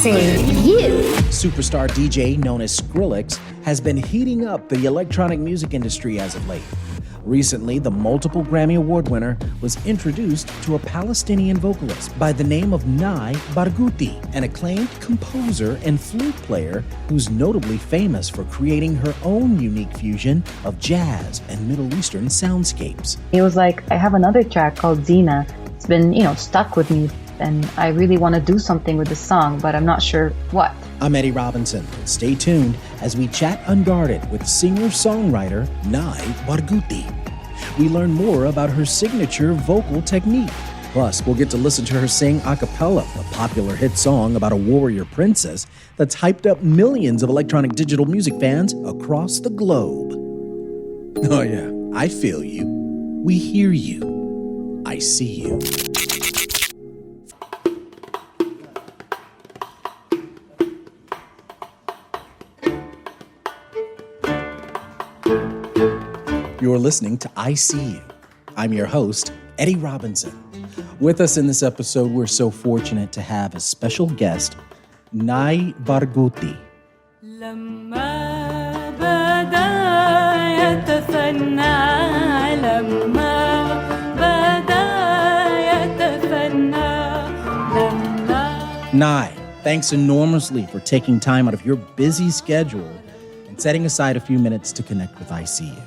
You. Superstar DJ known as Skrillex has been heating up the electronic music industry as of late. Recently, the multiple Grammy Award winner was introduced to a Palestinian vocalist by the name of Nai Barghouti, an acclaimed composer and flute player who's notably famous for creating her own unique fusion of jazz and Middle Eastern soundscapes. He was like, I have another track called XENA. It's been, stuck with me, and I really want to do something with the song, but I'm not sure what. I'm Eddie Robinson. Stay tuned as we chat unguarded with singer-songwriter Nai Barghouti. We learn more about her signature vocal technique. Plus, we'll get to listen to her sing a cappella, a popular hit song about a warrior princess that's hyped up millions of electronic digital music fans across the globe. Oh yeah, I feel you. We hear you. I see you. You're listening to I See You. I'm your host, Eddie Robinson. With us in this episode, we're so fortunate to have a special guest, Nai Barghouti. Nai, thanks enormously for taking time out of your busy schedule and setting aside a few minutes to connect with I See You.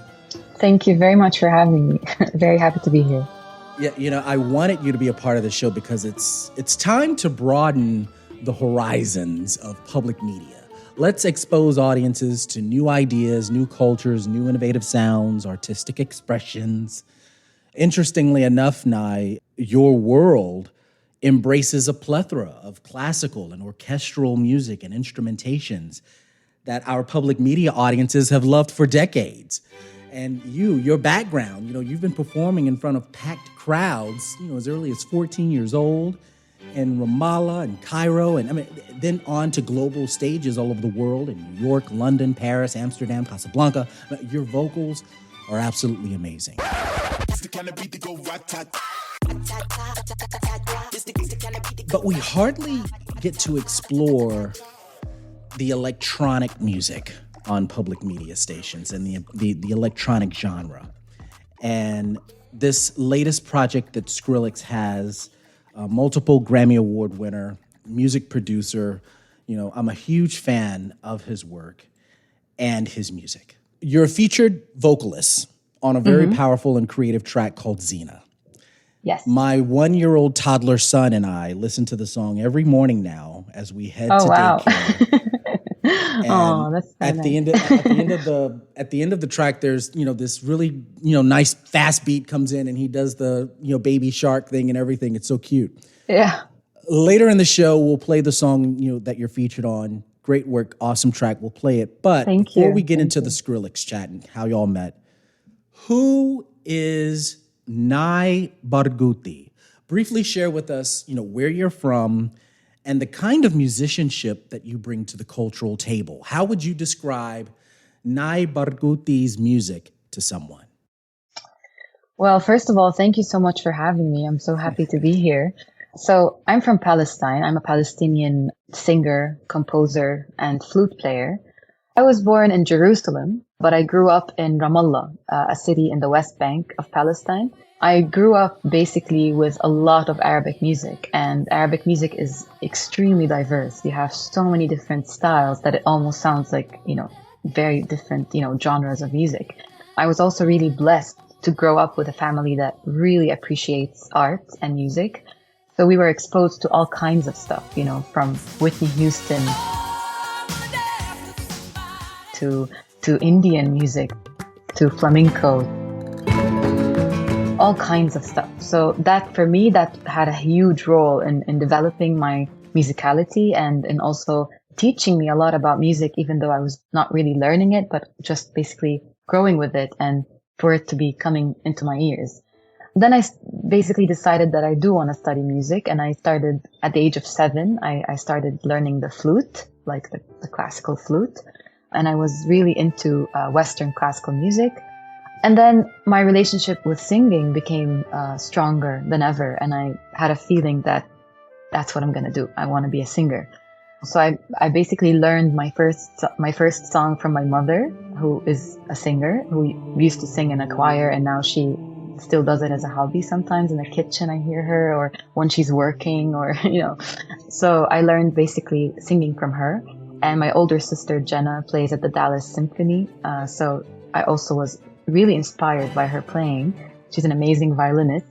Thank you very much for having me. Very happy to be here. Yeah, I wanted you to be a part of the show because it's time to broaden the horizons of public media. Let's expose audiences to new ideas, new cultures, new innovative sounds, artistic expressions. Interestingly enough, Nai, your world embraces a plethora of classical and orchestral music and instrumentations that our public media audiences have loved for decades. And your background, you've been performing in front of packed crowds, as early as 14 years old in Ramallah and Cairo, and then on to global stages all over the world in New York, London, Paris, Amsterdam, Casablanca. Your vocals are absolutely amazing. But we hardly get to explore the electronic music on public media stations and the electronic genre. And this latest project that Skrillex has, multiple Grammy Award winner, music producer, I'm a huge fan of his work and his music. You're a featured vocalist on a very powerful and creative track called XENA. Yes. My 1-year-old toddler son and I listen to the song every morning now as we head to daycare. Oh, that's so at nice. the end of the track, there's this really nice fast beat comes in, and he does the baby shark thing and everything. It's so cute. Yeah. Later in the show, we'll play the song that you're featured on. Great work, awesome track. We'll play it. But before we get into the Skrillex chat and how y'all met, who is Nai Barghouti? Briefly share with us where you're from and the kind of musicianship that you bring to the cultural table. How would you describe Nai Barghouti's music to someone? Well, first of all, thank you so much for having me. I'm so happy to be here. So I'm from Palestine. I'm a Palestinian singer, composer, and flute player. I was born in Jerusalem, but I grew up in Ramallah, a city in the West Bank of Palestine. I grew up basically with a lot of Arabic music, and Arabic music is extremely diverse. You have so many different styles that it almost sounds like, very different, genres of music. I was also really blessed to grow up with a family that really appreciates art and music. So we were exposed to all kinds of stuff, from Whitney Houston to Indian music, to flamenco, all kinds of stuff. So that, for me, that had a huge role in developing my musicality and in also teaching me a lot about music, even though I was not really learning it, but just basically growing with it and for it to be coming into my ears. Then I basically decided that I do want to study music, and I started at the age of 7. I started learning the flute, like the classical flute, and I was really into Western classical music. And then my relationship with singing became stronger than ever, and I had a feeling that that's what I'm going to do. I want to be a singer. So I basically learned my first song from my mother, who is a singer, who used to sing in a choir, and now she still does it as a hobby. Sometimes in the kitchen I hear her, or when she's working, or So I learned basically singing from her. And my older sister Jenna plays at the Dallas Symphony, so I also was really inspired by her playing. She's an amazing violinist.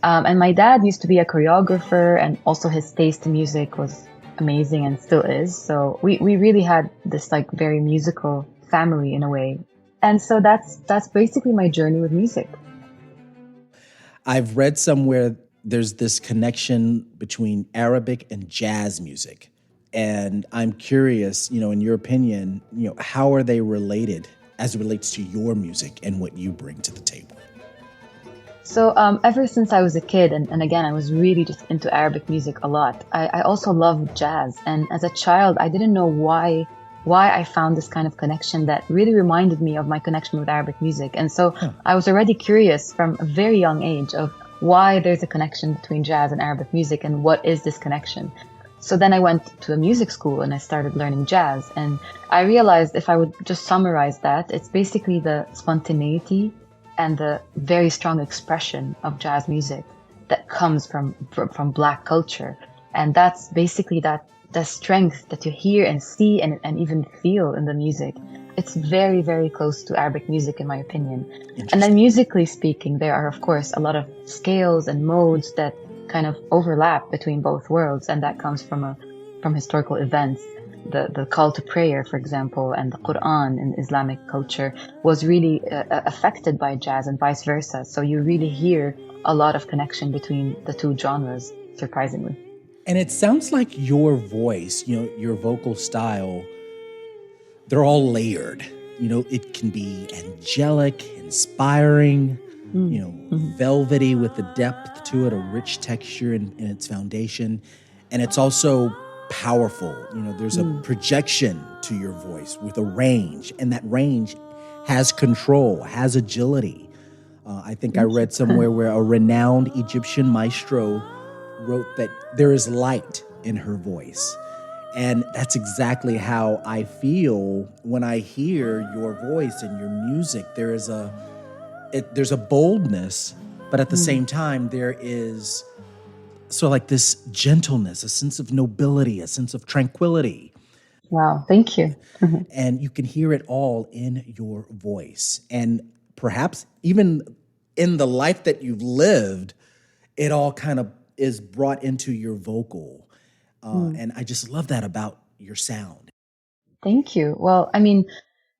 And my dad used to be a choreographer, and also his taste in music was amazing and still is. So we really had this like very musical family in a way. And so that's basically my journey with music. I've read somewhere there's this connection between Arabic and jazz music. And I'm curious, in your opinion, how are they related as it relates to your music and what you bring to the table? So ever since I was a kid, and again, I was really just into Arabic music a lot. I also loved jazz. And as a child, I didn't know why I found this kind of connection that really reminded me of my connection with Arabic music. And so I was already curious from a very young age of why there's a connection between jazz and Arabic music and what is this connection. So then I went to a music school and I started learning jazz. And I realized if I would just summarize that, it's basically the spontaneity and the very strong expression of jazz music that comes from Black culture. And that's basically the strength that you hear and see and even feel in the music. It's very, very close to Arabic music, in my opinion. And then musically speaking, there are, of course, a lot of scales and modes that kind of overlap between both worlds. And that comes from historical events. The call to prayer, for example, and the Quran in Islamic culture was really affected by jazz and vice versa. So you really hear a lot of connection between the two genres, surprisingly. And it sounds like your voice, your vocal style, they're all layered. It can be angelic, inspiring, velvety with the depth to it, a rich texture in its foundation. And it's also powerful. There's a projection to your voice with a range, and that range has control, has agility. I think I read somewhere where a renowned Egyptian maestro wrote that there is light in her voice. And that's exactly how I feel when I hear your voice and your music. There's a boldness, but at the same time, there is sort of like this gentleness, a sense of nobility, a sense of tranquility. Wow, thank you. And you can hear it all in your voice. And perhaps even in the life that you've lived, it all kind of is brought into your vocal. And I just love that about your sound. Thank you. Well, I mean,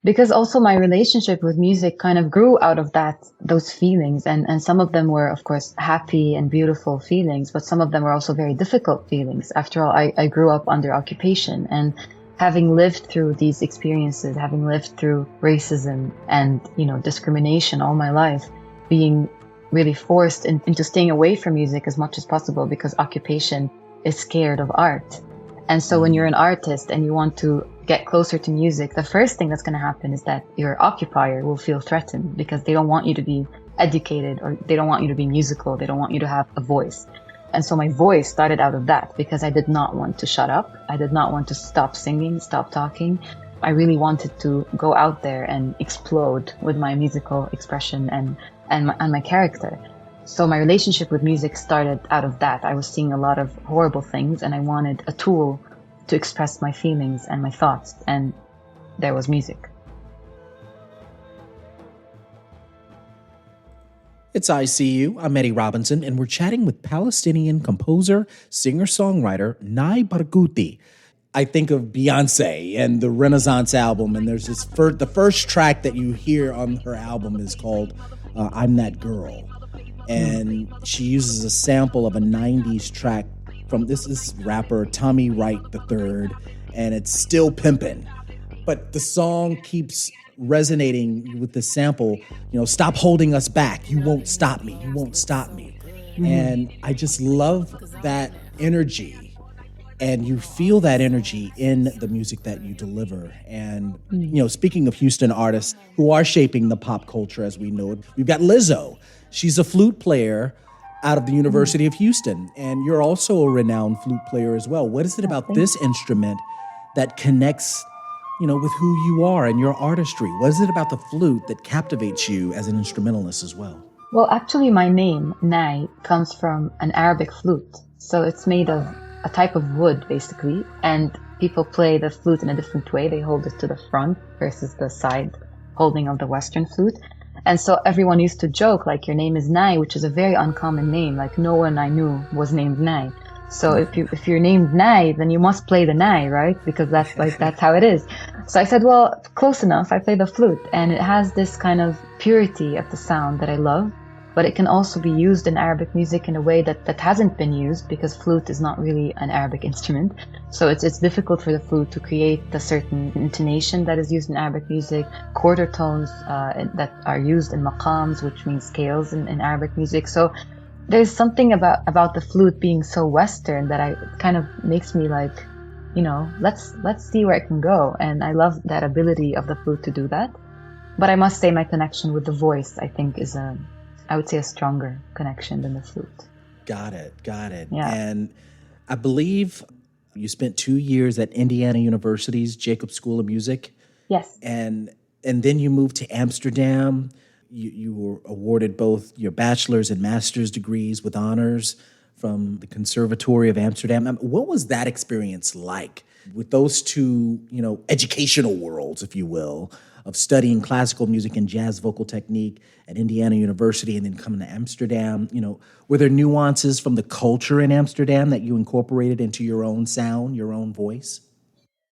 because also my relationship with music kind of grew out of those feelings. And some of them were, of course, happy and beautiful feelings, but some of them were also very difficult feelings. After all, I grew up under occupation, and having lived through these experiences, having lived through racism and, discrimination all my life, being really forced into staying away from music as much as possible because occupation is scared of art. And so when you're an artist and you want to get closer to music, the first thing that's going to happen is that your occupier will feel threatened because they don't want you to be educated, or they don't want you to be musical. They don't want you to have a voice. And so my voice started out of that because I did not want to shut up. I did not want to stop singing, stop talking. I really wanted to go out there and explode with my musical expression and my character. So my relationship with music started out of that. I was seeing a lot of horrible things, and I wanted a tool to express my feelings and my thoughts, and there was music. It's ICU. I'm Eddie Robinson, and we're chatting with Palestinian composer, singer-songwriter Nai Barghouti. I think of Beyonce and the Renaissance album, and there's this the first track that you hear on her album is called I'm That Girl. And she uses a sample of a 90s track from this rapper Tommy Wright III, and it's Still Pimpin'. But the song keeps resonating with the sample, stop holding us back. You won't stop me. You won't stop me. And I just love that energy. And you feel that energy in the music that you deliver. And, speaking of Houston artists who are shaping the pop culture as we know it, we've got Lizzo. She's a flute player, out of the University of Houston, and you're also a renowned flute player as well. What is it about this instrument that connects, with who you are and your artistry? What is it about the flute that captivates you as an instrumentalist as well? Well, actually, my name, Nai, comes from an Arabic flute. So it's made of a type of wood, basically, and people play the flute in a different way. They hold it to the front versus the side holding of the Western flute. And so everyone used to joke, like, your name is Nai, which is a very uncommon name. Like, no one I knew was named Nai. So if you're named Nai, then you must play the Nai, right? Because that's how it is. So I said, well, close enough. I play the flute, and it has this kind of purity of the sound that I love. But it can also be used in Arabic music in a way that hasn't been used, because flute is not really an Arabic instrument. So it's difficult for the flute to create the certain intonation that is used in Arabic music, quarter tones that are used in maqams, which means scales in Arabic music. So there's something about the flute being so Western that kind of makes me like, let's see where it can go. And I love that ability of the flute to do that. But I must say my connection with the voice, I think, is I would say a stronger connection than the flute. Got it. Yeah. And I believe you spent 2 years at Indiana University's Jacobs School of Music. Yes. And then you moved to Amsterdam. You were awarded both your bachelor's and master's degrees with honors from the Conservatory of Amsterdam. What was that experience like with those two, educational worlds, if you will, of studying classical music and jazz vocal technique at Indiana University and then coming to Amsterdam? Were there nuances from the culture in Amsterdam that you incorporated into your own sound, your own voice?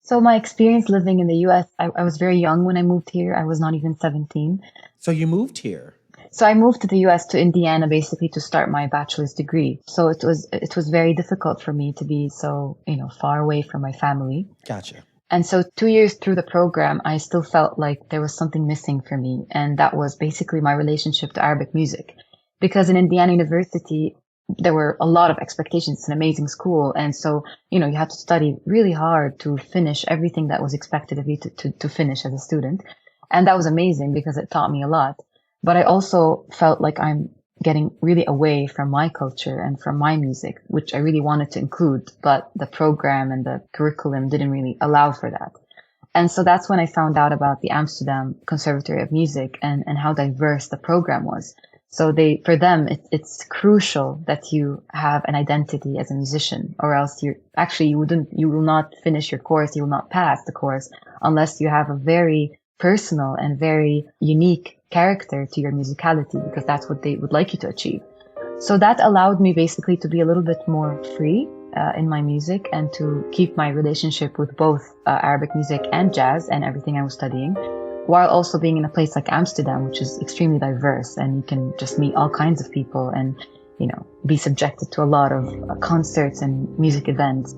So my experience living in the U.S., I was very young when I moved here. I was not even 17. So you moved here? So I moved to the U.S., to Indiana, basically to start my bachelor's degree. So it was very difficult for me to be so, far away from my family. Gotcha. And so 2 years through the program, I still felt like there was something missing for me. And that was basically my relationship to Arabic music. Because in Indiana University, there were a lot of expectations. It's an amazing school. And so, you had to study really hard to finish everything that was expected of you to finish as a student. And that was amazing because it taught me a lot. But I also felt like I'm getting really away from my culture and from my music, which I really wanted to include, but the program and the curriculum didn't really allow for that. And so that's when I found out about the Amsterdam Conservatory of Music and how diverse the program was. So for them, it's crucial that you have an identity as a musician, or else you will not finish your course. You will not pass the course unless you have a very personal and very unique character to your musicality, because that's what they would like you to achieve. So that allowed me basically to be a little bit more free in my music and to keep my relationship with both Arabic music and jazz and everything I was studying, while also being in a place like Amsterdam, which is extremely diverse, and you can just meet all kinds of people and, be subjected to a lot of concerts and music events.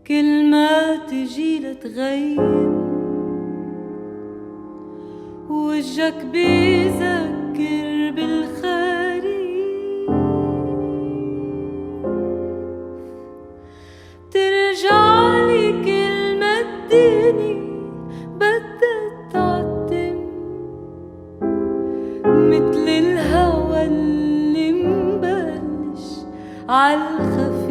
كل ما تجي لتغيم وجهك بيذكر بالخريف ترجعلي كل ما الدنيا بدها تعتم مثل الهوى اللي مبلش عالخفيف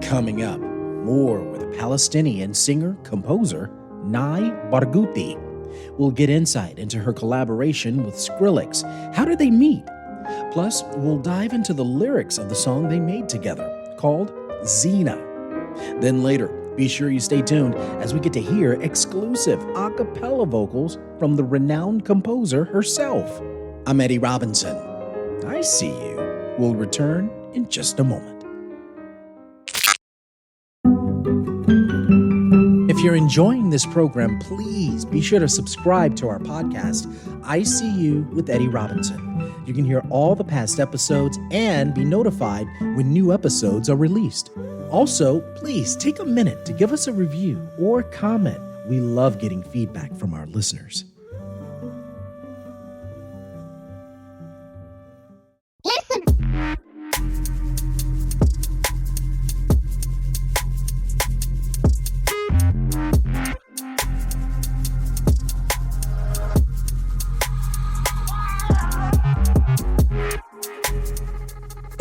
Coming up, more with a Palestinian singer-composer, Nai Barghouti. We'll get insight into her collaboration with Skrillex. How did they meet? Plus, we'll dive into the lyrics of the song they made together, called XENA. Then later, be sure you stay tuned as we get to hear exclusive a cappella vocals from the renowned composer herself. I'm Eddie Robinson. I see you. We'll return in just a moment. If you're enjoying this program, please be sure to subscribe to our podcast, I See You with Eddie Robinson. You can hear all the past episodes and be notified when new episodes are released. Also, please take a minute to give us a review or comment. We love getting feedback from our listeners.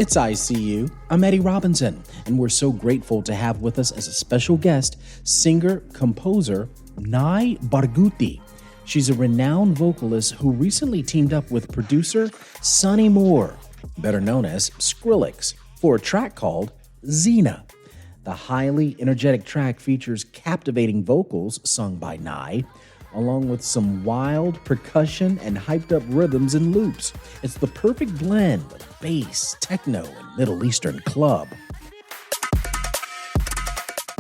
It's ICU. I'm Eddie Robinson, and we're so grateful to have with us as a special guest singer-composer Nai Barghouti. She's a renowned vocalist who recently teamed up with producer Sonny Moore, better known as Skrillex, for a track called XENA. The highly energetic track features captivating vocals sung by Nai, along with some wild percussion and hyped-up rhythms and loops. It's the perfect blend of bass, techno, and Middle Eastern club.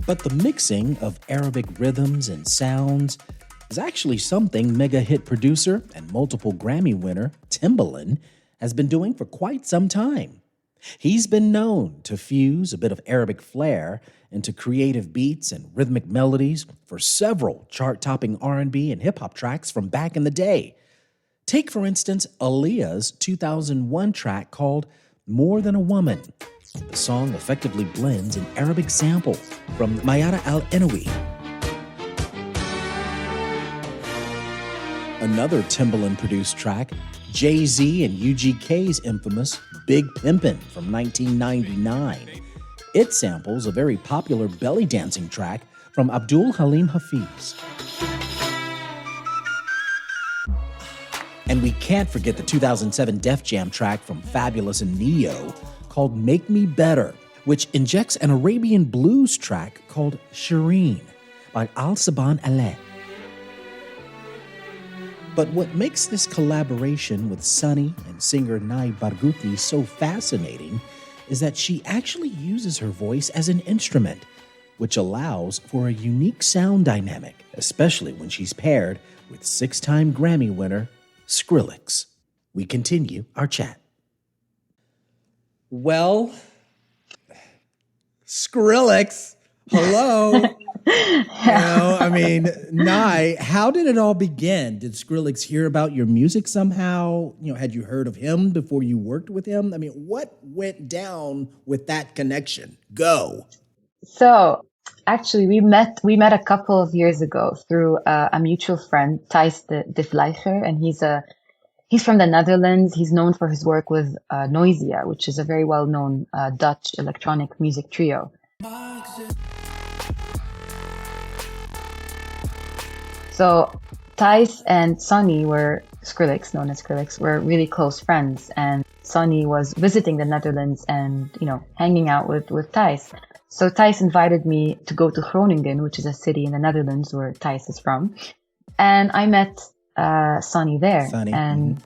But the mixing of Arabic rhythms and sounds is actually something mega-hit producer and multiple Grammy winner Timbaland has been doing for quite some time. He's been known to fuse a bit of Arabic flair into creative beats and rhythmic melodies for several chart-topping R&B and hip-hop tracks from back in the day. Take, for instance, Aaliyah's 2001 track called More Than a Woman. The song effectively blends an Arabic sample from Mayara Al-Enawi. Another Timbaland-produced track, Jay-Z and UGK's infamous Big Pimpin' from 1999. It samples a very popular belly dancing track from Abdul Halim Hafiz. And we can't forget the 2007 Def Jam track from Fabulous and Neo called Make Me Better, which injects an Arabian blues track called Shireen by Al-Saban Aleh. But what makes this collaboration with Sonny and singer Nai Barghouti so fascinating is that she actually uses her voice as an instrument, which allows for a unique sound dynamic, especially when she's paired with six-time Grammy winner Skrillex. We continue our chat. Well, Skrillex, hello. Nai, how did it all begin? Did Skrillex hear about your music somehow? Had you heard of him before you worked with him? What went down with that connection? Go. So actually, we met a couple of years ago through a mutual friend, Thijs de Vlijger, and he's from the Netherlands. He's known for his work with Noisia, which is a very well-known Dutch electronic music trio. So Thijs and Sonny known as Skrillex, were really close friends, and Sonny was visiting the Netherlands and, hanging out with Thijs. So Thijs invited me to go to Groningen, which is a city in the Netherlands where Thijs is from. And I met Sonny there. And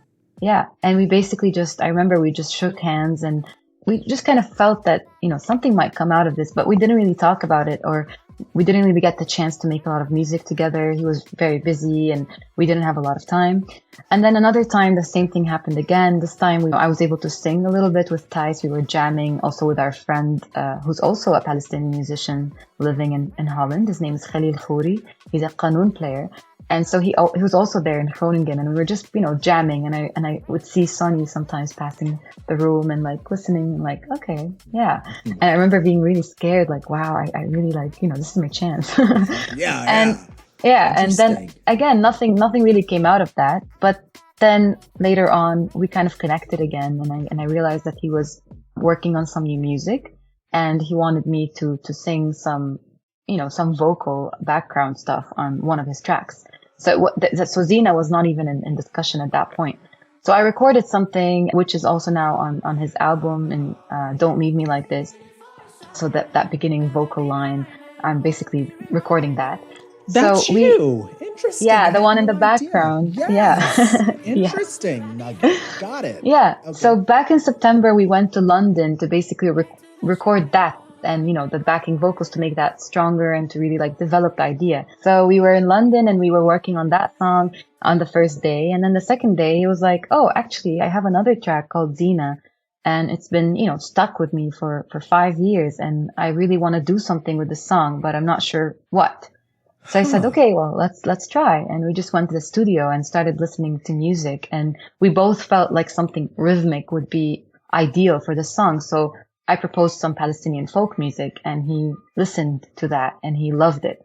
we basically I remember we just shook hands and we just kind of felt that, something might come out of this, but we didn't really talk about it, or we didn't really get the chance to make a lot of music together. He was very busy and we didn't have a lot of time. And then another time, the same thing happened again. This time I was able to sing a little bit with Thijs. We were jamming also with our friend, who's also a Palestinian musician living in Holland. His name is Khalil Khouri. He's a qanun player. And so he was also there in Groningen, and we were just, jamming, and I would see Sonny sometimes passing the room and listening and okay, yeah. And I remember being really scared, wow, I really this is my chance. And then again, nothing really came out of that. But then later on, we kind of connected again, and I realized that he was working on some new music, and he wanted me to sing some vocal background stuff on one of his tracks. So XENA was not even in discussion at that point. So I recorded something, which is also now on his album, and Don't Leave Me Like This. So that beginning vocal line, I'm basically recording that. That's you. Interesting. Yeah, the one in the background. Yes. Yeah. Interesting. Got it. Yeah. Okay. So back in September, we went to London to basically record that. And, the backing vocals to make that stronger and to really develop the idea. So we were in London and we were working on that song on the first day. And then the second day he was like, oh, actually, I have another track called XENA. And it's been, stuck with me for 5 years. And I really want to do something with the song, but I'm not sure what. So I said, okay, well, let's try. And we just went to the studio and started listening to music. And we both felt like something rhythmic would be ideal for the song. So I proposed some Palestinian folk music, and he listened to that and he loved it.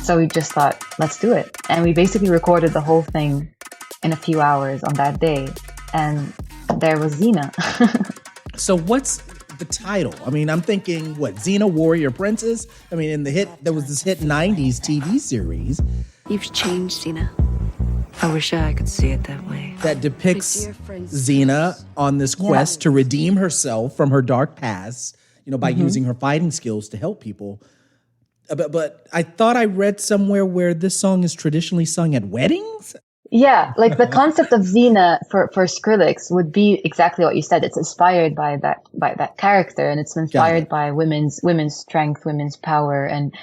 So we just thought, let's do it. And we basically recorded the whole thing in a few hours on that day. And there was XENA. So what's the title? I mean, I'm thinking, what, XENA Warrior Princess? I mean, there was this hit 90s TV series. You've changed, XENA. I wish I could see it that way. That depicts XENA on this quest to redeem herself from her dark past, by using her fighting skills to help people. But I thought I read somewhere where this song is traditionally sung at weddings? Yeah, like the concept of XENA for Skrillex would be exactly what you said. It's inspired by that character, and it's inspired by women's strength, women's power, and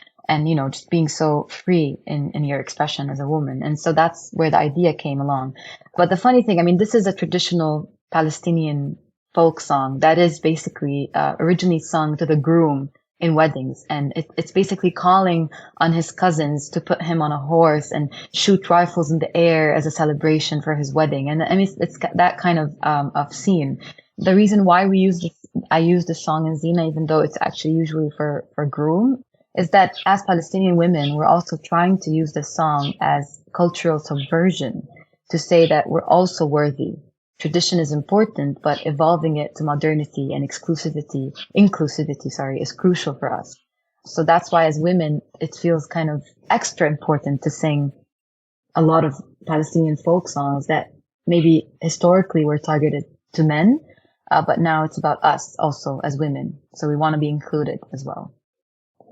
just being so free in your expression as a woman. And so that's where the idea came along. But the funny thing, I mean, this is a traditional Palestinian folk song that is basically originally sung to the groom in weddings, and it's basically calling on his cousins to put him on a horse and shoot rifles in the air as a celebration for his wedding. And I mean, it's that kind of scene. The reason why I use the song in XENA, even though it's actually usually for groom, is that as Palestinian women, we're also trying to use this song as cultural subversion to say that we're also worthy. Tradition is important, but evolving it to modernity and inclusivity, is crucial for us. So that's why as women, it feels kind of extra important to sing a lot of Palestinian folk songs that maybe historically were targeted to men, but now it's about us also as women. So we want to be included as well.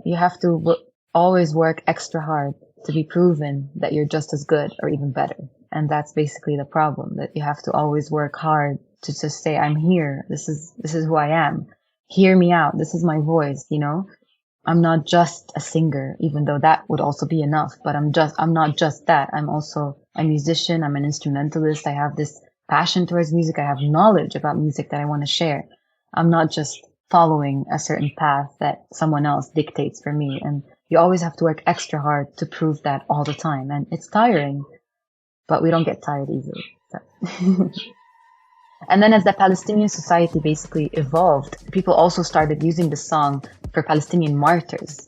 You have to always work extra hard to be proven that you're just as good or even better. And that's basically the problem, that you have to always work hard to just say, I'm here. This is who I am. Hear me out. This is my voice, I'm not just a singer, even though that would also be enough, but I'm not just that. I'm also a musician. I'm an instrumentalist. I have this passion towards music. I have knowledge about music that I want to share. I'm not just following a certain path that someone else dictates for me. And you always have to work extra hard to prove that all the time. And it's tiring. But we don't get tired easily. So. And then as the Palestinian society basically evolved, people also started using the song for Palestinian martyrs.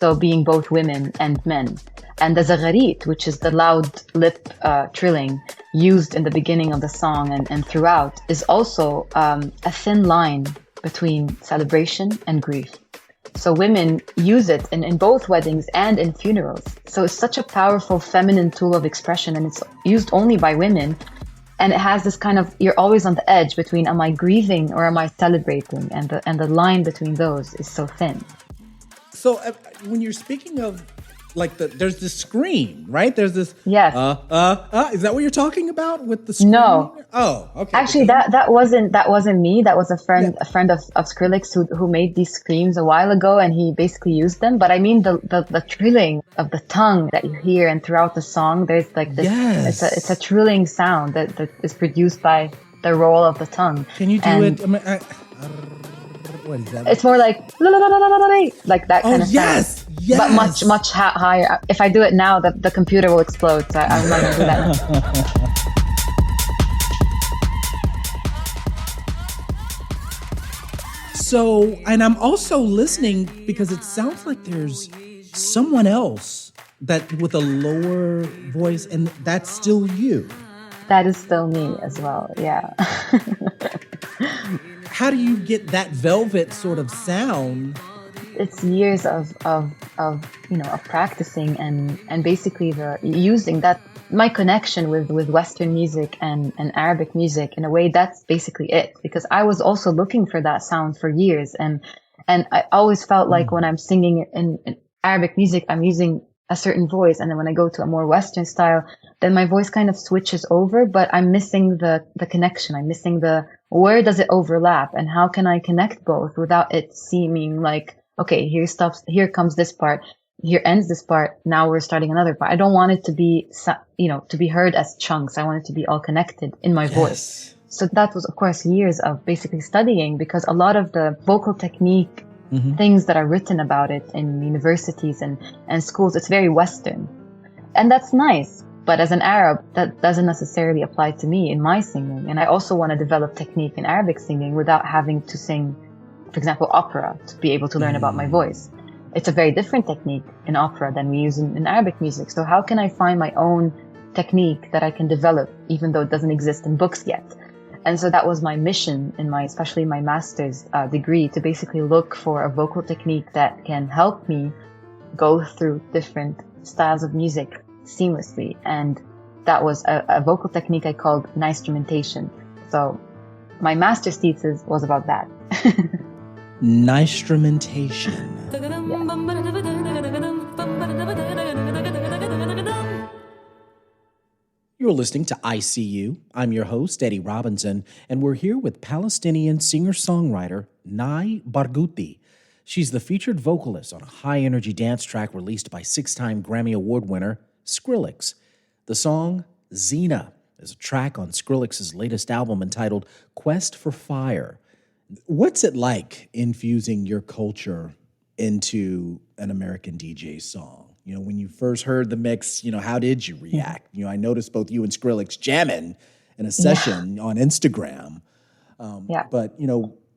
So being both women and men. And the zagharit, which is the loud lip trilling used in the beginning of the song and throughout, is also a thin line between celebration and grief. So women use it in both weddings and in funerals. So it's such a powerful feminine tool of expression, and it's used only by women. And it has this kind of, you're always on the edge between, am I grieving or am I celebrating? And the line between those is so thin. So when you're speaking of, like, there's this scream, right? There's this, yes. Is that what you're talking about with the scream? No. Oh, okay. Actually, that wasn't me. That was a friend of Skrillex who made these screams a while ago, and he basically used them. But I mean the trilling of the tongue that you hear, and throughout the song, there's like this. Yes. It's a trilling sound that is produced by the roll of the tongue. Can you do it? I mean, what is that? It's more like like that kind of sound. Yes. But much higher. If I do it now, the computer will explode. So I'm not gonna do that. So, and I'm also listening because it sounds like there's someone else that with a lower voice, and that's still you. That is still me as well. Yeah. How do you get that velvet sort of sound? It's years of practicing and basically using that, my connection with Western music and Arabic music in a way. That's basically it, because I was also looking for that sound for years, and I always felt like when I'm singing in Arabic music, I'm using a certain voice, and then when I go to a more Western style, then my voice kind of switches over, but I'm missing the connection. I'm missing where does it overlap, and how can I connect both without it seeming like, okay, here comes this part, here ends this part, now we're starting another part. I don't want it to be, to be heard as chunks. I want it to be all connected in my voice. So that was, of course, years of basically studying, because a lot of the vocal technique things that are written about it in universities and schools, it's very Western. And that's nice. But as an Arab, that doesn't necessarily apply to me in my singing. And I also want to develop technique in Arabic singing without having to sing, for example, opera to be able to learn about my voice. it's a very different technique in opera than we use in Arabic music. So how can I find my own technique that I can develop, even though it doesn't exist in books yet? And so that was my mission in especially my master's degree, to basically look for a vocal technique that can help me go through different styles of music seamlessly. And that was a vocal technique I called instrumentation. So my master's thesis was about that. Instrumentation. You're listening to ICU. I'm your host, Eddie Robinson, and we're here with Palestinian singer-songwriter Nai Barghouti. She's the featured vocalist on a high-energy dance track released by 6-time Grammy Award winner Skrillex. The song XENA is a track on Skrillex's latest album entitled Quest for Fire. What's it like infusing your culture into an American DJ song? You know, when you first heard the mix, how did you react? I noticed both you and Skrillex jamming in a session on Instagram. But,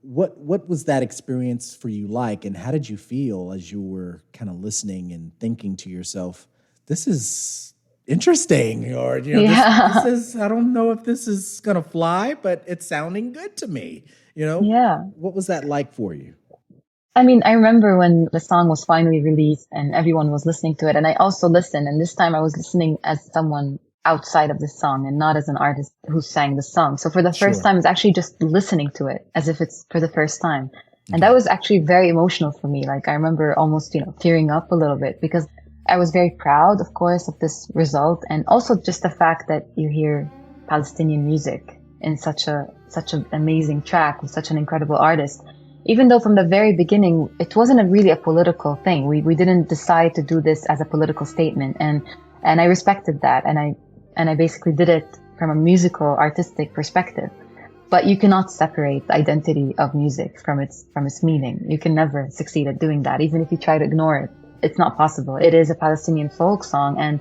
what was that experience for you like, and how did you feel as you were kind of listening and thinking to yourself, this is interesting, or, this is, I don't know if this is going to fly, but it's sounding good to me, What was that like for you? I mean, I remember when the song was finally released and everyone was listening to it, and I also listened, and this time I was listening as someone outside of the song and not as an artist who sang the song. So for the first time, it's actually just listening to it as if it's for the first time. And that was actually very emotional for me. Like, I remember almost, tearing up a little bit, because I was very proud, of course, of this result. And also just the fact that you hear Palestinian music in such an amazing track with such an incredible artist. Even though from the very beginning, it wasn't really a political thing. We didn't decide to do this as a political statement. And I respected that. And I basically did it from a musical, artistic perspective. But you cannot separate the identity of music from its meaning. You can never succeed at doing that. Even if you try to ignore it, it's not possible. It is a Palestinian folk song, and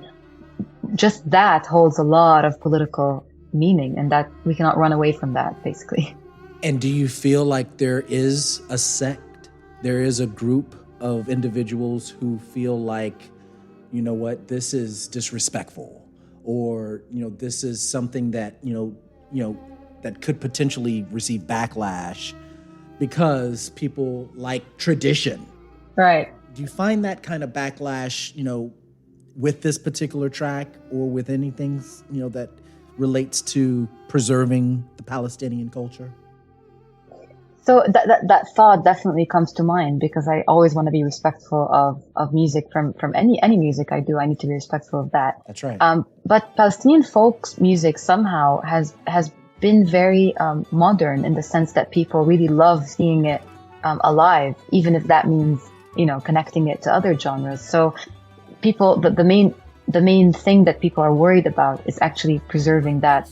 just that holds a lot of political meaning, and that we cannot run away from that, basically. And do you feel like there is a sect, there is a group of individuals who feel like, this is disrespectful, or, this is something that, that could potentially receive backlash because people like tradition? Right. Do you find that kind of backlash, with this particular track or with anything, that relates to preserving the Palestinian culture? So that thought definitely comes to mind, because I always want to be respectful of music from any music I do. I need to be respectful of that. That's right. But Palestinian folk music somehow has been very modern, in the sense that people really love seeing it alive, even if that means connecting it to other genres. So people, the main thing that people are worried about is actually preserving that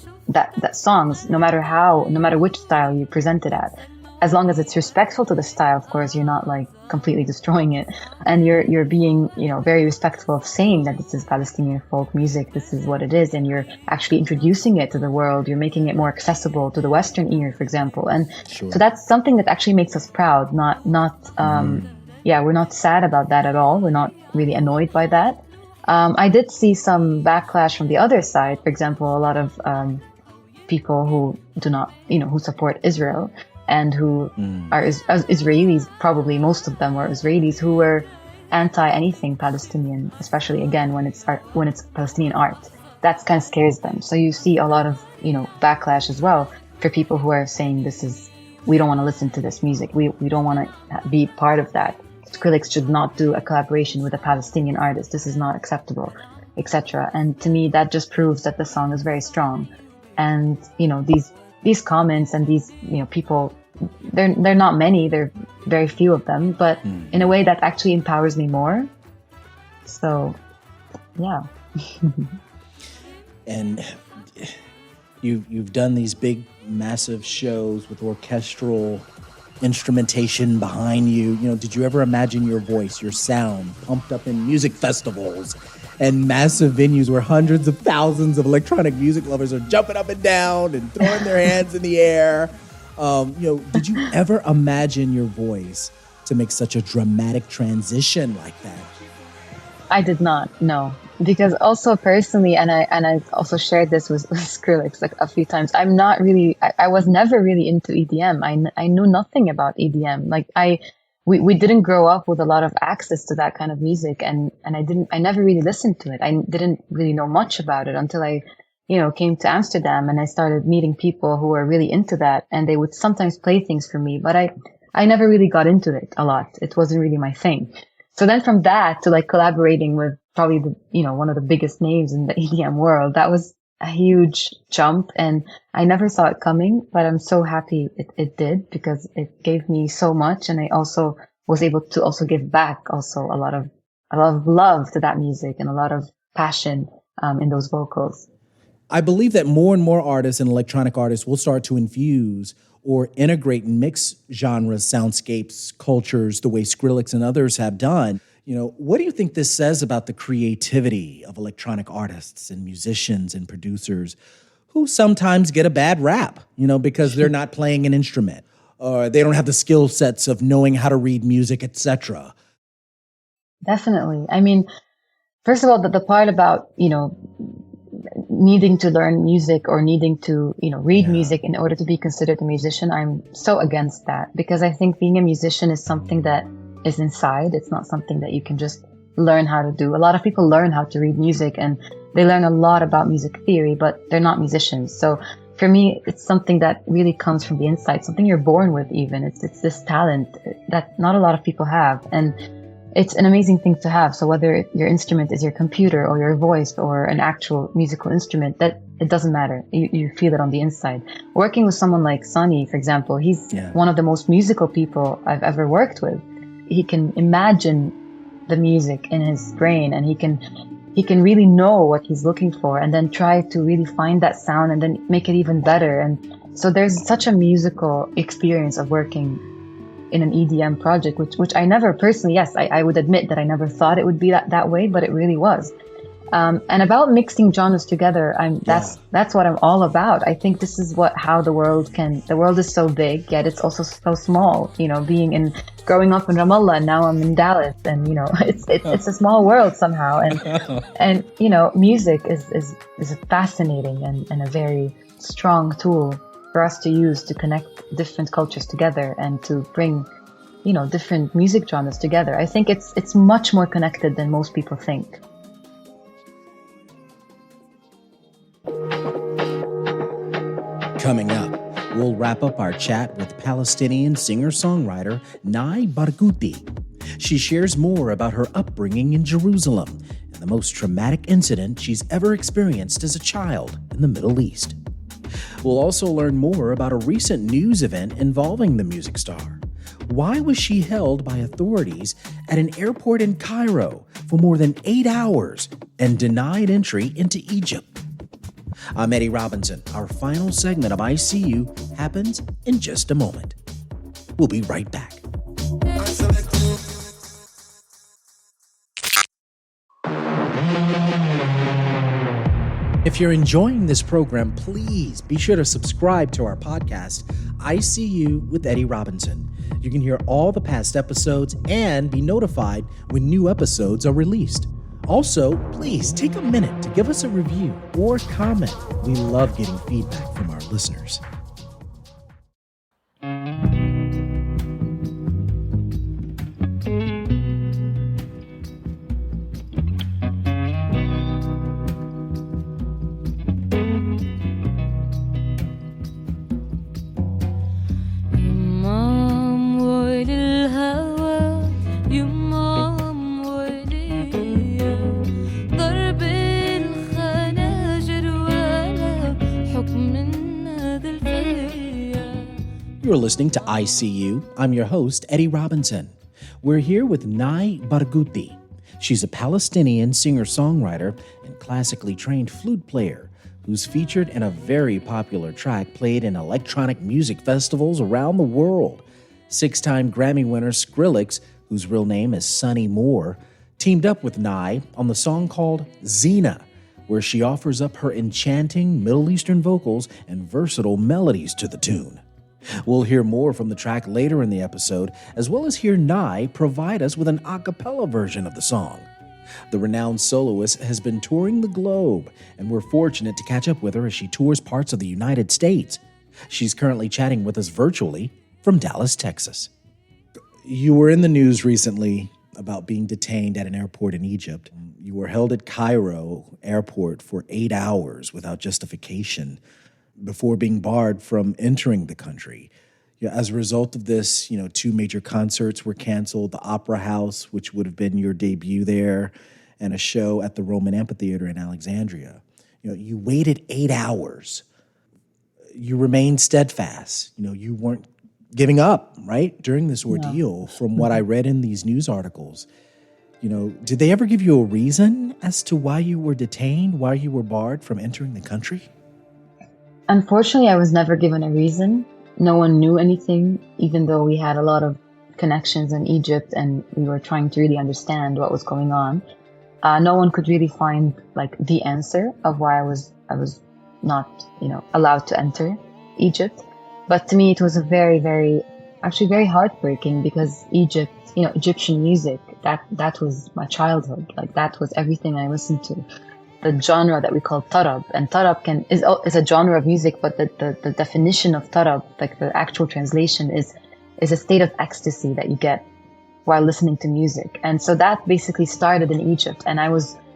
songs, no matter which style you present it at. As long as it's respectful to the style, of course, you're not like completely destroying it, and you're being very respectful of saying that this is Palestinian folk music, this is what it is, and you're actually introducing it to the world. You're making it more accessible to the Western ear, for example, and so that's something that actually makes us proud. We're not sad about that at all. We're not really annoyed by that. I did see some backlash from the other side. For example, a lot of people who do not, who support Israel and who are Israelis, probably most of them were Israelis, who were anti anything Palestinian, especially again when it's Palestinian art. That kind of scares them. So you see a lot of backlash as well for people who are saying we don't want to listen to this music. We don't want to be part of that. Skrillex should not do a collaboration with a Palestinian artist. This is not acceptable, etc. And to me, that just proves that the song is very strong. And these comments and these people, they're not many. They're very few of them, but in a way that actually empowers me more. So, yeah. And you've done these big, massive shows with orchestral instrumentation behind you. Did you ever imagine your voice, your sound, pumped up in music festivals and massive venues where hundreds of thousands of electronic music lovers are jumping up and down and throwing their hands in the air? Did you ever imagine your voice to make such a dramatic transition like that? I did not, no. Because also personally, and I also shared this with Skrillex like a few times, I was never really into EDM. I knew nothing about EDM. Like we didn't grow up with a lot of access to that kind of music, and I never really listened to it. I didn't really know much about it until I came to Amsterdam, and I started meeting people who were really into that, and they would sometimes play things for me, but I never really got into it a lot. It wasn't really my thing. So then from that to like collaborating with probably one of the biggest names in the EDM world, that was a huge jump, and I never saw it coming, but I'm so happy it did, because it gave me so much, and I also was able to also give back also a lot of love to that music and a lot of passion in those vocals. I believe that more and more artists and electronic artists will start to infuse or integrate and mix genres, soundscapes, cultures, the way Skrillex and others have done. What do you think this says about the creativity of electronic artists and musicians and producers who sometimes get a bad rap, because they're not playing an instrument or they don't have the skill sets of knowing how to read music, etc.? Definitely. I mean, first of all, the part about, needing to learn music or needing to, read music in order to be considered a musician, I'm so against that, because I think being a musician is something that is inside. It's not something that you can just learn how to do. A lot of people learn how to read music and they learn a lot about music theory, but they're not musicians. So for me, it's something that really comes from the inside, something you're born with even. It's this talent that not a lot of people have. And it's an amazing thing to have. So whether your instrument is your computer or your voice or an actual musical instrument, that it doesn't matter. You feel it on the inside. Working with someone like Sonny, for example, he's one of the most musical people I've ever worked with. He can imagine the music in his brain, and he can really know what he's looking for, and then try to really find that sound and then make it even better. And so there's such a musical experience of working in an EDM project, which I never personally, yes, I would admit that I never thought it would be that way, but it really was. And about mixing genres together, that's what I'm all about. I think this is how the world is so big, yet it's also so small. Growing up in Ramallah, and now I'm in Dallas, and it's a small world somehow. And music is fascinating and a very strong tool for us to use to connect different cultures together and to bring, different music genres together. I think it's much more connected than most people think. Coming up, we'll wrap up our chat with Palestinian singer-songwriter Nai Barghouti. She shares more about her upbringing in Jerusalem and the most traumatic incident she's ever experienced as a child in the Middle East. We'll also learn more about a recent news event involving the music star. Why was she held by authorities at an airport in Cairo for more than 8 hours and denied entry into Egypt? I'm Eddie Robinson. Our final segment of ICU happens in just a moment. We'll be right back. If you're enjoying this program, please be sure to subscribe to our podcast, ICU with Eddie Robinson. You can hear all the past episodes and be notified when new episodes are released. Also, please take a minute to give us a review or comment. We love getting feedback from our listeners. You're listening to ICU. I'm your host, Eddie Robinson. We're here with Nai Barghouti. She's a Palestinian singer-songwriter and classically trained flute player who's featured in a very popular track played in electronic music festivals around the world. 6-time Grammy winner Skrillex, whose real name is Sonny Moore, teamed up with Nai on the song called XENA, where she offers up her enchanting Middle Eastern vocals and versatile melodies to the tune. We'll hear more from the track later in the episode, as well as hear Nye provide us with an a cappella version of the song. The renowned soloist has been touring the globe, and we're fortunate to catch up with her as she tours parts of the United States. She's currently chatting with us virtually from Dallas, Texas. You were in the news recently about being detained at an airport in Egypt. You were held at Cairo airport for 8 hours without justification before being barred from entering the country. As a result of this, 2 major concerts were canceled, the Opera House, which would have been your debut there, and a show at the Roman Amphitheater in Alexandria. You waited 8 hours. You remained steadfast. You weren't giving up, right, during this ordeal. No. From what I read in these news articles. Did they ever give you a reason as to why you were detained, why you were barred from entering the country? Unfortunately, I was never given a reason. No one knew anything, even though we had a lot of connections in Egypt and we were trying to really understand what was going on. No one could really find the answer of why I was not, allowed to enter Egypt. But to me, it was a very, very, actually very heartbreaking, because Egypt, Egyptian music, that was my childhood. That was everything I listened to. The genre that we call tarab, and tarab is a genre of music, but the definition of tarab, the actual translation, is a state of ecstasy that you get while listening to music. And so that basically started in Egypt. And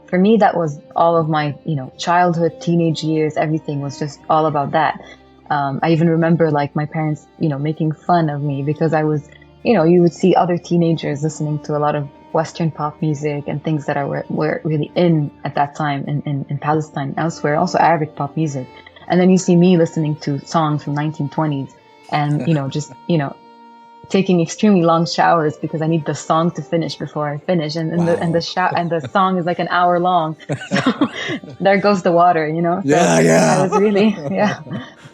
for me, that was all of my, childhood, teenage years, everything was just all about that. I even remember my parents, making fun of me because I was, you would see other teenagers listening to a lot of Western pop music and things that were really in at that time in Palestine and elsewhere, also Arabic pop music. And then you see me listening to songs from 1920s and, just, taking extremely long showers because I need the song to finish before I finish. And the song is an hour long. So there goes the water, So Yeah. I was really,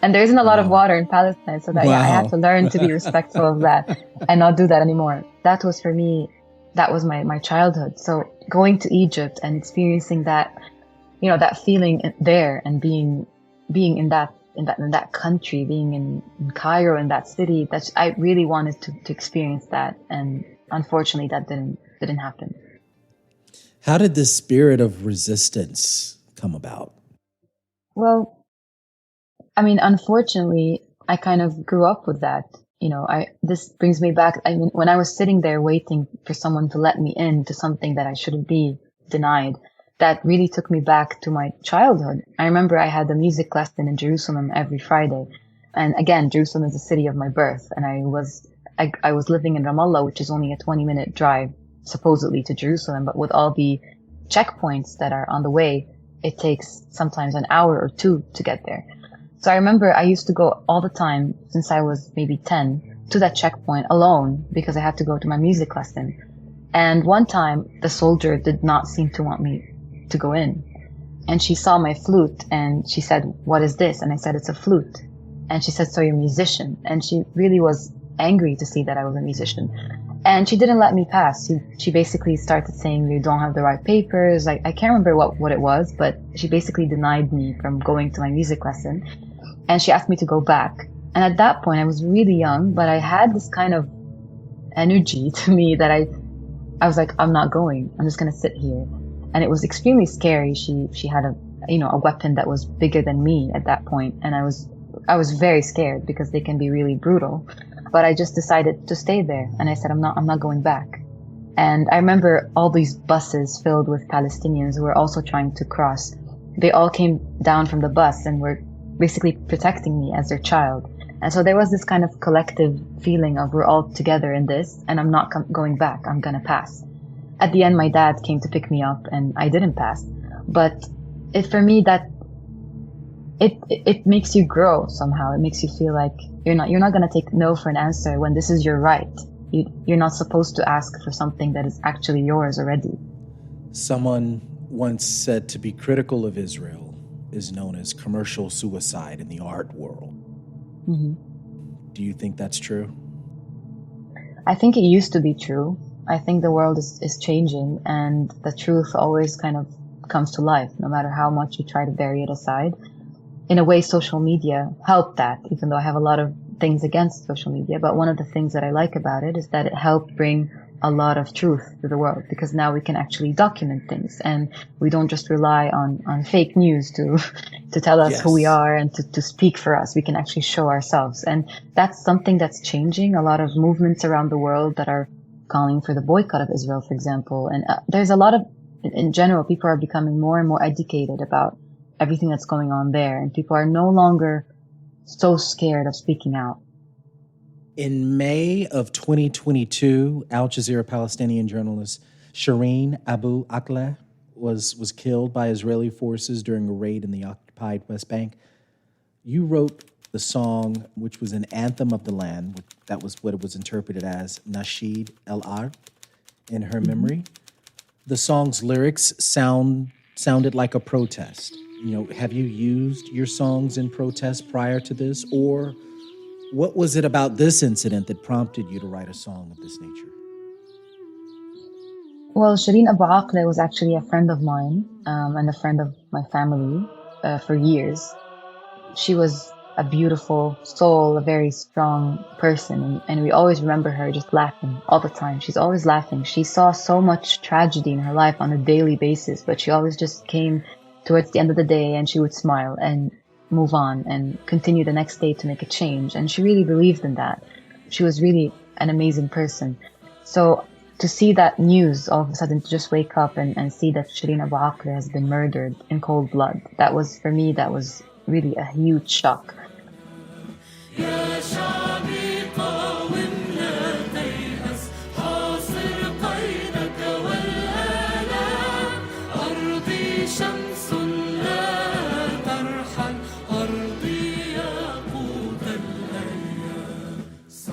And there isn't a lot of water in Palestine. So that, I had to learn to be respectful of that and not do that anymore. That was, for me, that was my childhood. So going to Egypt and experiencing that, that feeling there and being in that country, being in Cairo, in that city, I really wanted to experience that. And unfortunately that didn't happen. How did this spirit of resistance come about? Well, unfortunately, I kind of grew up with that. This brings me back. When I was sitting there waiting for someone to let me into something that I shouldn't be denied, that really took me back to my childhood. I remember I had a music lesson in Jerusalem every Friday. And again, Jerusalem is the city of my birth. And I was living in Ramallah, which is only a 20-minute drive, supposedly, to Jerusalem. But with all the checkpoints that are on the way, it takes sometimes an hour or 2 to get there. So I remember I used to go all the time since I was maybe 10 to that checkpoint alone because I had to go to my music lesson. And one time the soldier did not seem to want me to go in. And she saw my flute and she said, "What is this?" And I said, "It's a flute." And she said, "So you're a musician?" And she really was angry to see that I was a musician. And she didn't let me pass. She basically started saying, "You don't have the right papers." I can't remember what it was, but she basically denied me from going to my music lesson. And she asked me to go back. And at that point, I was really young, but I had this kind of energy to me that I was like, I'm not going. I'm just going to sit here. And it was extremely scary. She had a weapon that was bigger than me at that point. And I was very scared because they can be really brutal. But I just decided to stay there. And I said, I'm not going back. And I remember all these buses filled with Palestinians who were also trying to cross. They all came down from the bus and were basically protecting me as their child. And so there was this kind of collective feeling of we're all together in this and I'm not going back. I'm going to pass. At the end, my dad came to pick me up and I didn't pass. But for me, that it makes you grow somehow. It makes you feel like you're not going to take no for an answer when this is your right. You're not supposed to ask for something that is actually yours already. Someone once said to be critical of Israel is known as commercial suicide in the art world. Mm-hmm. Do you think that's true? I think it used to be true. I think the world is changing and the truth always kind of comes to life, no matter how much you try to bury it aside. In a way, social media helped that, even though I have a lot of things against social media, but one of the things that I like about it is that it helped bring a lot of truth to the world, because now we can actually document things and we don't just rely on fake news to to tell us who we are and to speak for us. We can actually show ourselves. And that's something that's changing. A lot of movements around the world that are calling for the boycott of Israel, for example. And there's a lot of, in general, people are becoming more and more educated about everything that's going on there. And people are no longer so scared of speaking out. In May of 2022, Al Jazeera Palestinian journalist Shireen Abu Akleh was killed by Israeli forces during a raid in the occupied West Bank. You wrote the song, which was an anthem of the land. That was what it was interpreted as, Nasheed El-Ard, in her memory. The song's lyrics sounded like a protest. Have you used your songs in protest prior to this, or what was it about this incident that prompted you to write a song of this nature? Well, Shireen Abu Akleh was actually a friend of mine and a friend of my family for years. She was a beautiful soul, a very strong person, and we always remember her just laughing all the time. She's always laughing. She saw so much tragedy in her life on a daily basis, but she always just came towards the end of the day and she would smile and move on and continue the next day to make a change. And she really believed in that. She was really an amazing person. So to see that news all of a sudden, to just wake up and see that Shireen Abu Akleh has been murdered in cold blood, that was, for me, that was really a huge shock.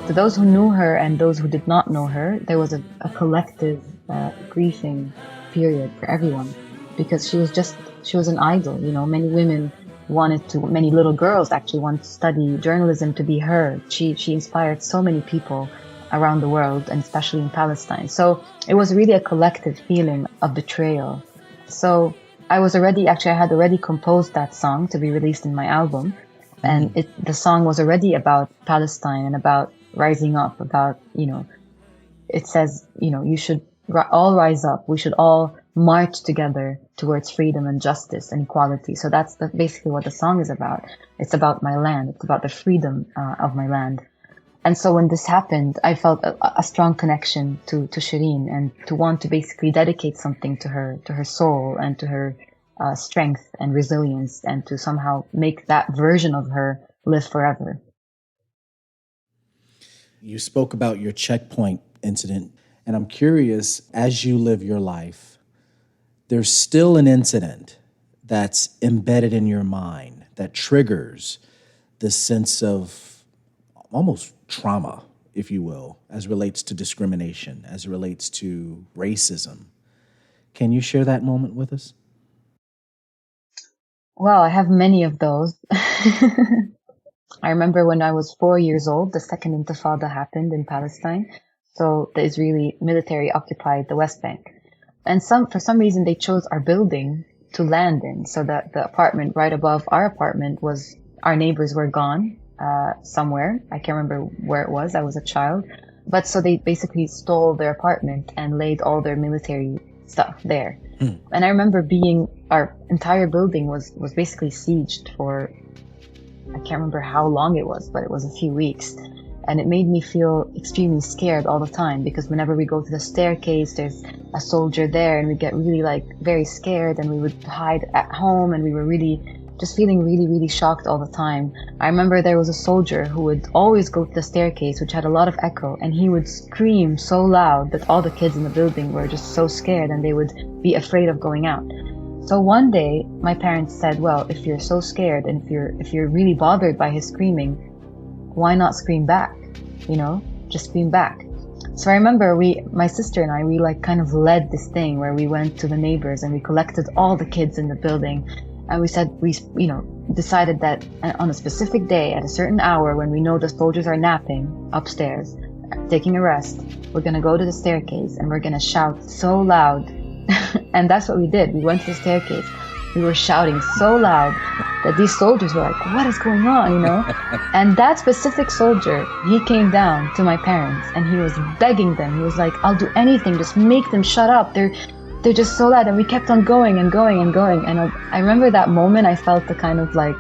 To those who knew her and those who did not know her, there was a collective grieving period for everyone, because she was an idol. Many women many little girls actually wanted to study journalism to be her. She inspired so many people around the world, and especially in Palestine. So it was really a collective feeling of betrayal. So I had already composed that song to be released in my album. And the song was already about Palestine and about rising up, about, it says, you should all rise up. We should all march together towards freedom and justice and equality. So that's basically what the song is about. It's about my land. It's about the freedom of my land. And so when this happened, I felt a strong connection to Shireen, and to want to basically dedicate something to her soul and to her strength and resilience, and to somehow make that version of her live forever. You spoke about your checkpoint incident, and I'm curious, as you live your life, there's still an incident that's embedded in your mind that triggers this sense of almost trauma, if you will, as relates to discrimination, as it relates to racism. Can you share that moment with us? Well, I have many of those. I remember when I was 4 years old, the second Intifada happened in Palestine. So the Israeli military occupied the West Bank. And for some reason, they chose our building to land in. So that the apartment right above our apartment our neighbors were gone somewhere. I can't remember where it was. I was a child. But so they basically stole their apartment and laid all their military stuff there. And I remember our entire building was basically sieged for, I can't remember how long it was, but it was a few weeks. And it made me feel extremely scared all the time, because whenever we go to the staircase, there's a soldier there, and we get really very scared, and we would hide at home, and we were really just feeling really, really shocked all the time. I remember there was a soldier who would always go to the staircase, which had a lot of echo, and he would scream so loud that all the kids in the building were just so scared, and they would be afraid of going out. So one day, my parents said, well, if you're so scared, and if you're really bothered by his screaming, why not scream back? Just scream back. So I remember my sister and I, we kind of led this thing where we went to the neighbors and we collected all the kids in the building. And we said, decided that on a specific day at a certain hour, when we know the soldiers are napping upstairs, taking a rest, we're going to go to the staircase and we're going to shout so loud. And that's what we did. We went to the staircase We were shouting so loud that these soldiers were like, what is going on, you know? And that specific soldier, he came down to my parents and he was begging them. He was like, I'll do anything, just make them shut up. They're just so loud. And we kept on going and going and going. And I remember that moment, I felt the kind of like,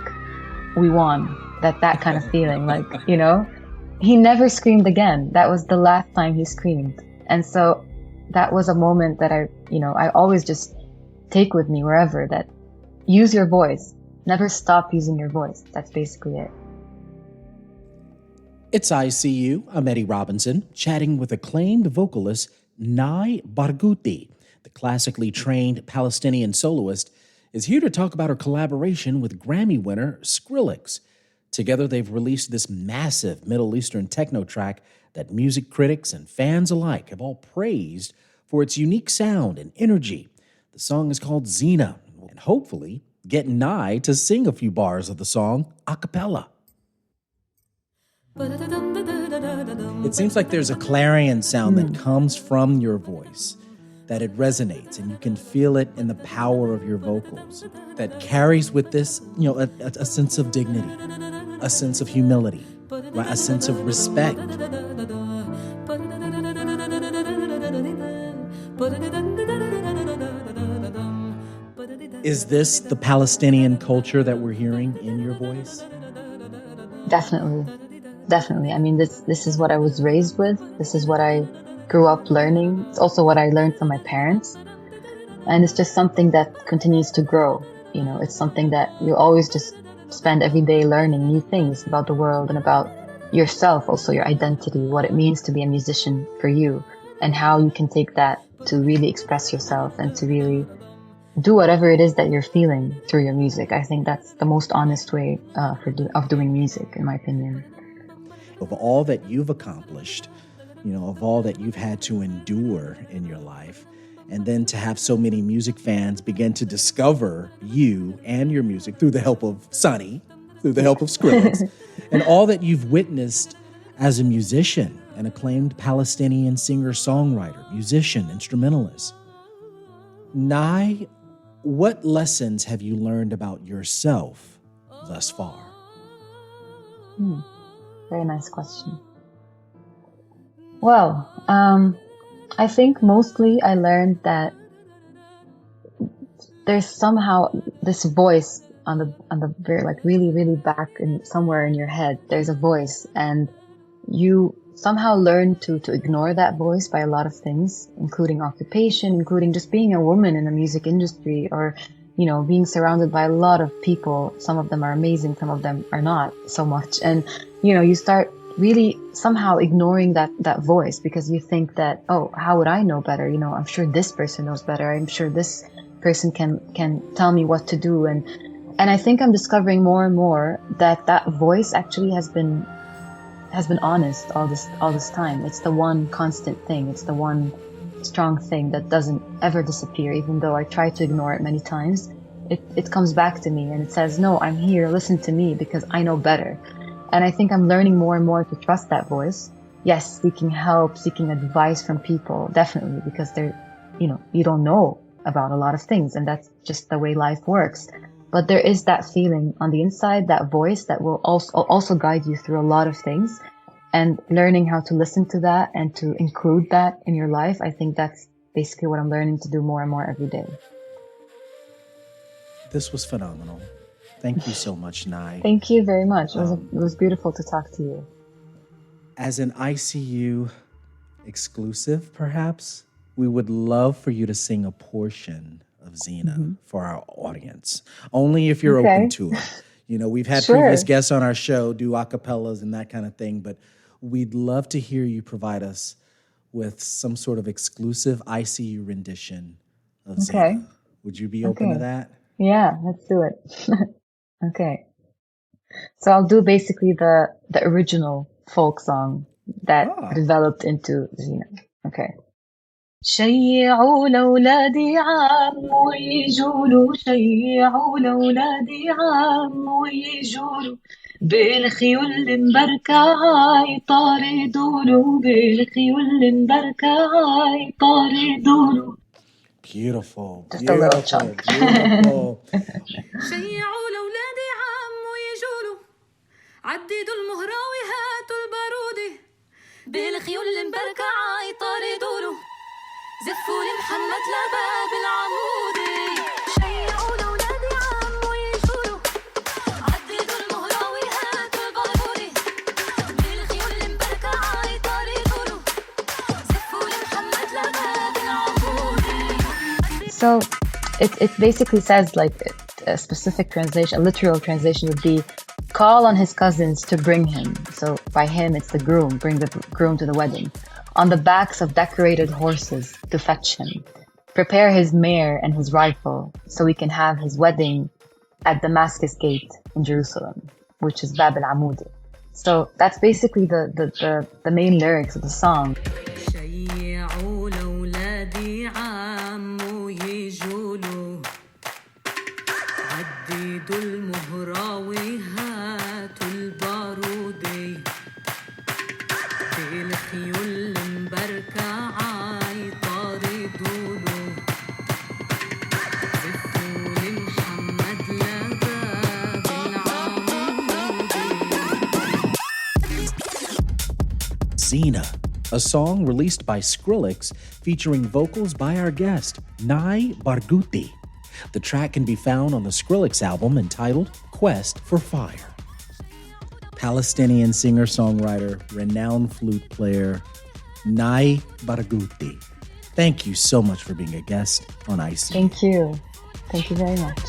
we won, that kind of feeling, like, you know? He never screamed again. That was the last time he screamed. And so that was a moment that I always just take with me wherever, that use your voice. Never stop using your voice. That's basically it. It's ICU. I'm Eddie Robinson, chatting with acclaimed vocalist Nai Barghouti. The classically trained Palestinian soloist is here to talk about her collaboration with Grammy winner Skrillex. Together, they've released this massive Middle Eastern techno track that music critics and fans alike have all praised for its unique sound and energy. The song is called XENA, and hopefully get Nai to sing a few bars of the song a cappella. It seems like there's a clarion sound that comes from your voice, that it resonates, and you can feel it in the power of your vocals, that carries with this, a sense of dignity, a sense of humility, a sense of respect. Is this the Palestinian culture that we're hearing in your voice? Definitely. I mean, this is what I was raised with. This is what I grew up learning. It's also what I learned from my parents. And it's just something that continues to grow. You know, it's something that you always just spend every day learning new things about the world and about yourself, also your identity, what it means to be a musician for you, and how you can take that to really express yourself and to really do whatever it is that you're feeling through your music. I think that's the most honest way of doing music, in my opinion. Of all that you've accomplished, of all that you've had to endure in your life, and then to have so many music fans begin to discover you and your music through the help of Sonny, through the help of Skrillex, and all that you've witnessed as a musician, an acclaimed Palestinian singer-songwriter, musician, instrumentalist. Nai, what lessons have you learned about yourself thus far? Very nice question. Well, I think mostly I learned that there's somehow this voice on the very, like, really, really back in somewhere in your head. There's a voice, and you somehow learn to ignore that voice by a lot of things, including occupation, including just being a woman in the music industry, or, being surrounded by a lot of people. Some of them are amazing, some of them are not so much. And, you start really somehow ignoring that voice because you think that, oh, how would I know better? I'm sure this person knows better. I'm sure this person can tell me what to do. And I think I'm discovering more and more that voice actually has been honest all this time. It's the one constant thing. It's the one strong thing that doesn't ever disappear, even though I try to ignore it many times. It comes back to me and it says, no, I'm here, listen to me because I know better. And I think I'm learning more and more to trust that voice. Yes, seeking help, seeking advice from people, definitely, because you don't know about a lot of things, and that's just the way life works. But there is that feeling on the inside, that voice that will also guide you through a lot of things. And learning how to listen to that and to include that in your life, I think that's basically what I'm learning to do more and more every day. This was phenomenal. Thank you so much, Nai. Thank you very much. It was beautiful to talk to you. As an ICU exclusive, perhaps, we would love for you to sing a portion of XENA for our audience, only if you're open to it. We've had previous guests on our show do a cappellas and that kind of thing, but we'd love to hear you provide us with some sort of exclusive ICU rendition of XENA. Would you be open to that? Yeah, let's do it. Okay. So I'll do basically the original folk song that developed into XENA. Okay. شيعوا لأولادي عام ويجولوا شيعوا لأولادي عام ويجولوا بالخيول مبركة هاي طاردولو بالخيول مبركة هاي طاردولو. Beautiful. Just a little chunk. Beautiful. شيعوا لولادي عمو يجولوا عددوا المهراوي هاتوا البارودي بالخيول المبركة عيطاردوا له زفوا لمحمد لباب العمودي شيعوا لولادي عمو يجولوا عددوا المهراوي هاتوا البارودي بالخيول المبركة عيطاردوا له زفوا لمحمد لباب العمودي. So it basically says, like, a specific translation, a literal translation would be, call on his cousins to bring him. So by him, it's the groom, bring the groom to the wedding. On the backs of decorated horses to fetch him. Prepare his mare and his rifle so we can have his wedding at Damascus Gate in Jerusalem, which is Bab al-Amudi. So that's basically the main lyrics of the song. شيعوا لولادي عمو يجولوا عددوا المهراوي هاتوا البارودي بالخيول المبركة عيطاردوا له زفوا لمحمد لباب العمودي. XENA, a song released by Skrillex featuring vocals by our guest, Nai Barghouti. The track can be found on the Skrillex album entitled Quest for Fire. Palestinian singer-songwriter, renowned flute player, Nai Barghouti. Thank you so much for being a guest on IC. Thank you. Thank you very much.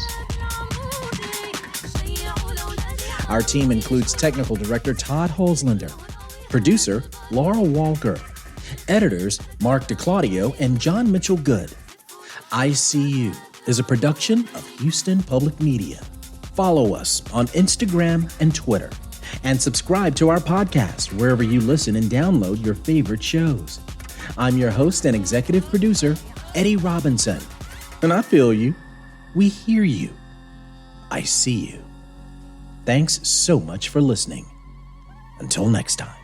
Our team includes technical director Todd Holzlander, producer Laura Walker, editors Mark DeClaudio and John Mitchell Good. ICU is a production of Houston Public Media. Follow us on Instagram and Twitter, and subscribe to our podcast wherever you listen and download your favorite shows. I'm your host and executive producer, Eddie Robinson. And I feel you. We hear you. I see you. Thanks so much for listening. Until next time.